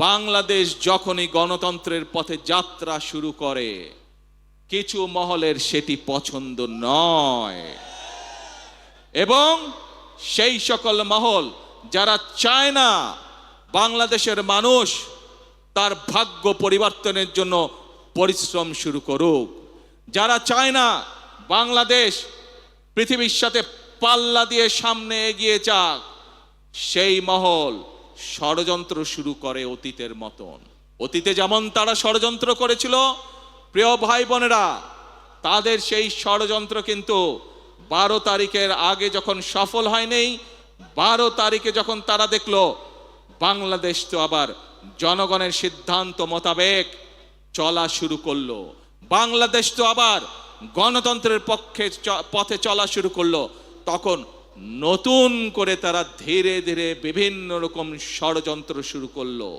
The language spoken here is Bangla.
বাংলাদেশ যখনই গণতন্ত্রের পথে যাত্রা শুরু করে কিছু মহলের সেটি পছন্দ নয়, এবং সেই সকল মহল যারা চায় না বাংলাদেশের মানুষ তার ভাগ্য পরিবর্তনের জন্য পরিশ্রম শুরু করুক, যারা চায় না বাংলাদেশ পৃথিবীর সাথে পাল্লা দিয়ে সামনে এগিয়ে যাক, সেই মহল ষড়যন্ত্র শুরু করে অতীতের মতন। অতীতে যেমন তারা ষড়যন্ত্র করেছিল, প্রিয় ভাই বোনেরা, তাদের সেই ষড়যন্ত্র কিন্তু 12 তারিখের আগে যখন সফল হয়নি, 12 তারিখে যখন তারা দেখলো বাংলাদেশ তো আবার জনগণের সিদ্ধান্ত মোতাবেক চলা শুরু করলো, বাংলাদেশ তো আবার গণতন্ত্রের পথে চলা শুরু করলো, তখন নতুন করে তারা ধীরে ধীরে বিভিন্ন রকম ষড়যন্ত্র শুরু করলো।